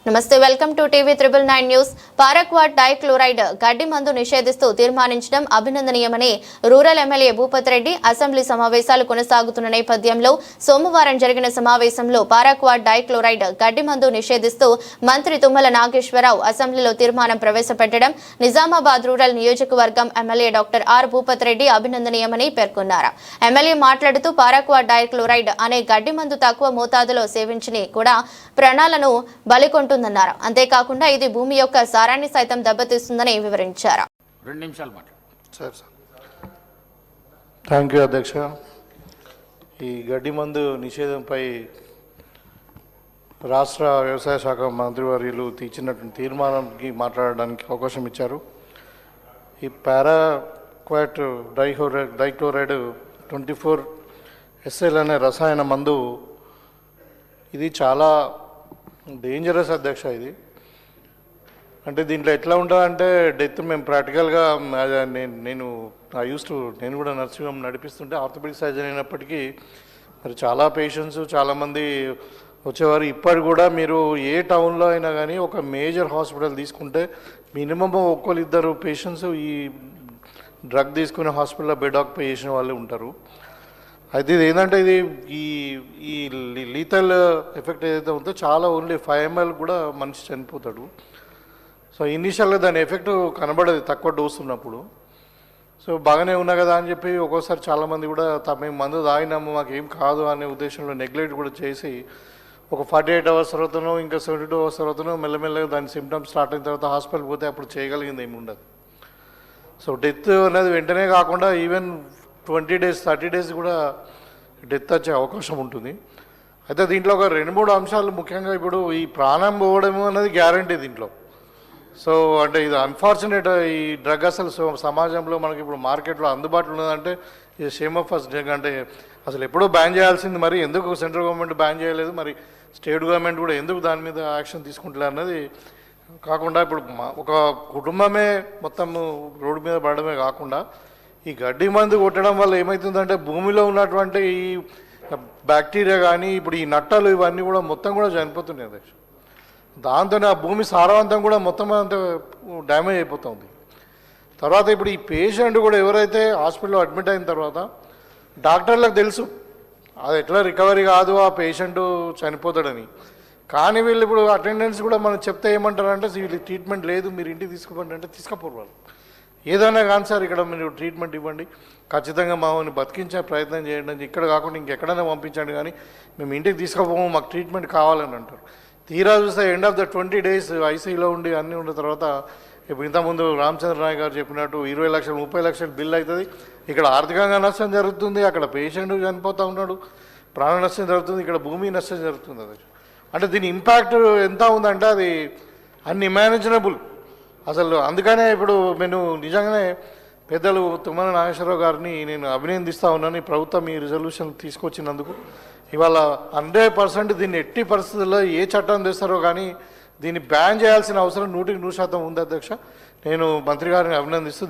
నమస్తే, welcome to TV 999 news. Paraquat dichloride గడ్డి మందు నిషేధిస్తూ తీర్మానించడం అభినందనీయమని rural MLA Bhupat Reddy assembly సమావేశాలు కొనసాగుతున్న నేపథ్యంలో సోమవారం జరిగిన సమావేశంలో పారాక్వాట్ డైక్లోరైడ్ గడ్డి మందు నిషేధిస్తూ మంత్రి తుమ్మల నాగేశ్వరరావు అసెంబ్లీలో తీర్మానం ప్రవేశపెట్టడం నిజామాబాద్ రూరల్ నియోజకవర్గం MLA doctor R Bhupat Reddy అభినందనీయమని పేర్కొన్నారు. ఎమ్మెల్యే మాట్లాడుతూ పారాక్వాట్ డైక్లోరైడ్ అనే గడ్డి మందు తక్కువ మోతాదులో సేవించి కూడా ప్రాణాలను బలికొంటున్నారు. అంతేకాకుండా ఇది భూమి యొక్క సారాన్ని సైతం దెబ్బతీస్తుందని వివరించారు. 2 నిమిషాలు మాట్లాడు. థ్యాంక్ యూ అధ్యక్ష. ఈ గడ్డి మందు నిషేధంపై రాష్ట్ర వ్యవసాయ శాఖ మంత్రివర్యులు ఇచ్చినటువంటి తీర్మానానికి మాట్లాడడానికి అవకాశం ఇచ్చారు. ఈ పారాక్వాట్ డైక్లోరైడ్ 24 SL అనే రసాయన మందు ఇది చాలా డేంజరస్ అధ్యక్ష. ఇది అంటే దీంట్లో ఎట్లా ఉంటుందంటే డెత్ మేము ప్రాక్టికల్గా నేను కూడా నర్సింగ్ హోమ్ నడిపిస్తుంటే ఆర్థోపెడిక్ సర్జన్ అయినప్పటికీ మరి చాలా పేషెంట్స్ చాలామంది వచ్చేవారు. ఇప్పటి కూడా మీరు ఏ టౌన్లో అయినా కానీ ఒక మేజర్ హాస్పిటల్ తీసుకుంటే మినిమం 1-2 పేషెంట్స్ ఈ డ్రగ్ తీసుకునే హాస్పిటల్లో బెడ్ ఆక్యుపై చేసిన వాళ్ళే ఉంటారు. అయితే ఇది ఏంటంటే ఇది ఈ లీథల్ ఎఫెక్ట్ ఏదైతే ఉందో చాలా ఓన్లీ 5 ml కూడా మనిషి చనిపోతాడు. సో ఇనీషియల్గా దాని ఎఫెక్ట్ కనబడదు తక్కువ డోస్ ఉన్నప్పుడు. సో బాగానే ఉన్నా కదా అని చెప్పి ఒక్కోసారి చాలామంది కూడా మేము మందు తాగినాము మాకేం కాదు అనే ఉద్దేశంలో నెగ్లెక్ట్ కూడా చేసి ఒక 48 hours తర్వాతనో ఇంకా 72 hours తర్వాతనో మెల్లమెల్లగా దాని సిమ్టమ్స్ స్టార్ట్ అయిన తర్వాత హాస్పిటల్కి పోతే అప్పుడు చేయగలిగింది ఏమి ఉండదు. సో డెత్ అనేది వెంటనే కాకుండా ఈవెన్ 20 days 30 days కూడా డెత్ వచ్చే అవకాశం ఉంటుంది. అయితే దీంట్లో ఒక 2-3 అంశాలు ముఖ్యంగా ఇప్పుడు ఈ ప్రాణం పోవడం అనేది గ్యారంటీ దీంట్లో. సో అంటే ఇది అన్ఫార్చునేట్. ఈ డ్రగ్ అసలు సమాజంలో మనకి ఇప్పుడు మార్కెట్లో అందుబాటులో ఉన్నదంటే ఇది షేమ్ ఆఫ్ ఫస్ట్ డ్రగ్. అంటే అసలు ఎప్పుడో బ్యాన్ చేయాల్సింది, మరి ఎందుకు సెంట్రల్ గవర్నమెంట్ బ్యాన్ చేయలేదు, మరి స్టేట్ గవర్నమెంట్ కూడా ఎందుకు దాని మీద యాక్షన్ తీసుకుంటలేదు అన్నది కాకుండా ఇప్పుడు ఒక కుటుంబమే మొత్తం రోడ్డు మీద పడడమే కాకుండా ఈ గడ్డి మందు కొట్టడం వల్ల ఏమవుతుందంటే భూమిలో ఉన్నటువంటి ఈ బ్యాక్టీరియా కానీ ఇప్పుడు ఈ నట్టలు ఇవన్నీ కూడా మొత్తం కూడా చనిపోతున్నాయి అధ్యక్ష. దాంతోనే ఆ భూమి సారవంతం కూడా మొత్తం అంతా డ్యామేజ్ అయిపోతుంది. తర్వాత ఇప్పుడు ఈ పేషెంట్ కూడా ఎవరైతే హాస్పిటల్లో అడ్మిట్ అయిన తర్వాత డాక్టర్లకు తెలుసు అది ఎట్లా రికవరీ కాదు, ఆ పేషెంట్ చనిపోతాడని. కానీ వీళ్ళు ఇప్పుడు అటెండెన్స్ కూడా మనం చెప్తే ఏమంటారంటే వీళ్ళు ట్రీట్మెంట్ లేదు మీరు ఇంటికి తీసుకోమంటే అంటే తీసుకుపోరు వాళ్ళు. ఏదైనా కానీ సార్ ఇక్కడ మీరు ట్రీట్మెంట్ ఇవ్వండి, ఖచ్చితంగా మామూలు బతికించే ప్రయత్నం చేయండి అని ఇక్కడ కాకుండా ఇంకెక్కడైనా పంపించండి, కానీ మేము ఇంటికి తీసుకుపోము మాకు ట్రీట్మెంట్ కావాలని అంటారు. తీరా చూస్తే ఎండ్ ఆఫ్ ద 20 days ఐసీయూలో ఉండి అన్నీ ఉన్న తర్వాత ఇప్పుడు ఇంతకుముందు రామచంద్ర నాయక్ గారు చెప్పినట్టు 20 లక్షలు 30 లక్షలు బిల్ అవుతుంది. ఇక్కడ ఆర్థికంగా నష్టం జరుగుతుంది, అక్కడ పేషెంట్ చనిపోతూ ఉన్నాడు, ప్రాణ నష్టం జరుగుతుంది, ఇక్కడ భూమి నష్టం జరుగుతుంది. అది అంటే దీని ఇంపాక్ట్ ఎంత ఉందంటే అది అన్ఇమాజినబుల్ అసలు. అందుకనే ఇప్పుడు నేను నిజంగానే పెద్దలు తుమ్మల నాగేశ్వరరావు గారిని నేను అభినందిస్తూ ఉన్నాను. ఈ ప్రభుత్వం ఈ రిజల్యూషన్ తీసుకొచ్చినందుకు. ఇవాళ 100% దీన్ని ఎట్టి పరిస్థితుల్లో ఏ చట్టం తెస్తారో కానీ దీన్ని బ్యాన్ చేయాల్సిన అవసరం 100% ఉంది అధ్యక్ష. నేను మంత్రి గారిని అభినందిస్తూ